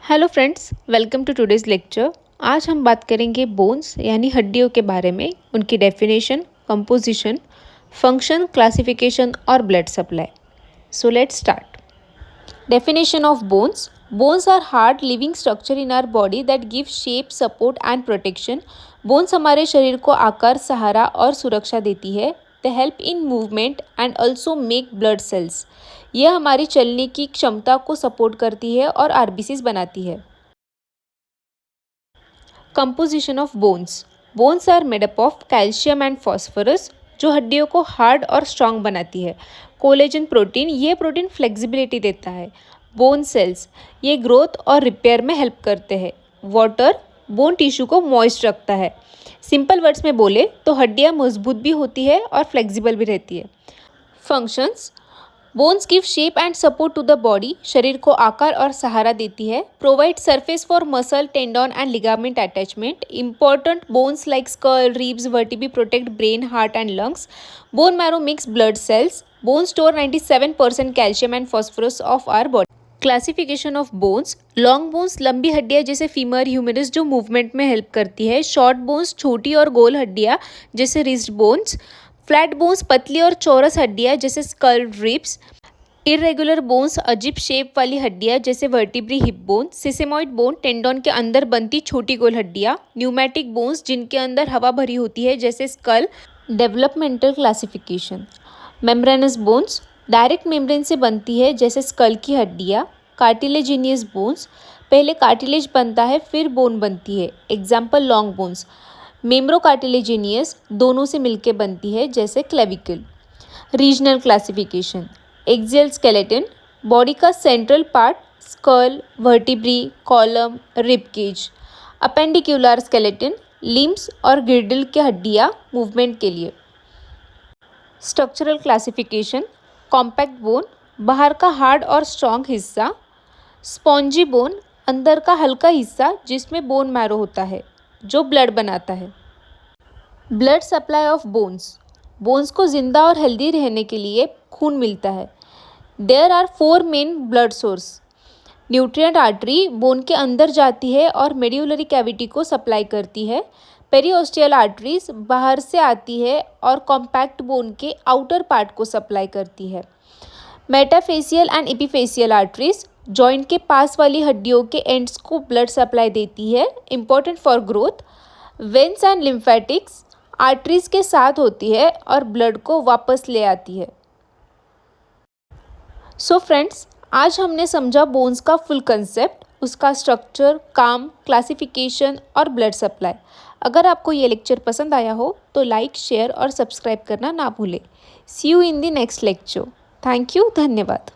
Hello friends, welcome to today's lecture. आज हम बात करेंगे बोन्स यानी हड्डियों के बारे में, उनकी डेफिनेशन, कंपोजिशन, फंक्शन, क्लासिफिकेशन और blood supply. So let's start. Definition of bones. Bones are hard living structure in our body that give shape, support and protection. बोन्स हमारे शरीर को आकार, सहारा और सुरक्षा देती है। They help in movement and also make blood cells. यह हमारी चलने की क्षमता को सपोर्ट करती है और आरबीसीज बनाती है। Composition of bones. Bones are made up of calcium and phosphorus, जो हड्डियों को हार्ड और स्ट्रांग बनाती है। कोलेजन प्रोटीन, ये प्रोटीन फ्लेक्सिबिलिटी देता है। बोन सेल्स, ये ग्रोथ और रिपेयर में हेल्प करते हैं। वाटर, बोन टिश्यू को मॉइस्ट रखता है। सिंपल वर्ड्स में बोले तो हड्डियाँ मजबूत भी होती है और फ्लेक्सिबल भी रहती है। Functions. Bones give shape and support to the body, शरीर को आकार और सहारा देती है। Provide surface for muscle, tendon and ligament attachment. Important bones like skull, ribs, vertebrae protect brain, heart and lungs. Bone marrow mix blood cells. Bone store 97% calcium and phosphorus of our body. Classification of bones. Long bones, लंबी हड्डियाँ जैसे femur, ह्यूमेरस, जो movement में help करती है। Short bones, छोटी और गोल हड्डियाँ जैसे रिस्ट बोन्स। फ्लैट बोन्स, पतली और चौरस हड्डियाँ जैसे स्कल, रिब्स। इरेगुलर बोन्स, अजीब शेप वाली हड्डियाँ जैसे vertebrae, hip bone. Sesamoid bone, tendon के अंदर बनती छोटी गोल हड्डियाँ। न्यूमैटिक बोन्स, जिनके अंदर हवा भरी होती है जैसे skull. Developmental classification. Membranous bones, direct membrane से बनती है जैसे स्कल की हड्डियाँ। कार्टिलेजिनियस बोन्स, पहले कार्टिलेज बनता है फिर बोन बनती है। Example long bones. Membro cartilaginous, दोनों से मिलके बनती है जैसे clavicle. Regional classification. Axial skeleton, body का central part, skull, vertebrae, column, rib cage. Appendicular skeleton, limbs और गिर्डल के हड्डियाँ मूवमेंट के लिए। Structural classification. कॉम्पैक्ट बोन, बाहर का हार्ड और स्ट्रॉन्ग हिस्सा। स्पॉन्जी बोन, अंदर का हल्का हिस्सा जिसमें बोन मैरो होता है जो ब्लड बनाता है। Blood supply of bones. Bones को जिंदा और हेल्दी रहने के लिए खून मिलता है। There are 4 main blood source. Nutrient artery bone के अंदर जाती है और मेड्यूलरी कैविटी को सप्लाई करती है। पेरिओस्टियल आर्टरीज बाहर से आती है और कॉम्पैक्ट बोन के आउटर पार्ट को सप्लाई करती है। मेटाफेसियल एंड एपिफेसियल आर्टरीज जॉइंट के पास वाली हड्डियों के एंड्स को ब्लड सप्लाई देती है, important for growth. Veins and lymphatics arteries के साथ होती है और ब्लड को वापस ले आती है। सो फ्रेंड्स, आज हमने समझा बोन्स का फुल कंसेप्ट, उसका स्ट्रक्चर, काम, क्लासिफिकेशन और ब्लड सप्लाई। अगर आपको ये लेक्चर पसंद आया हो तो लाइक, शेयर और सब्सक्राइब करना ना भूलें। See you in the next lecture. Thank you, धन्यवाद।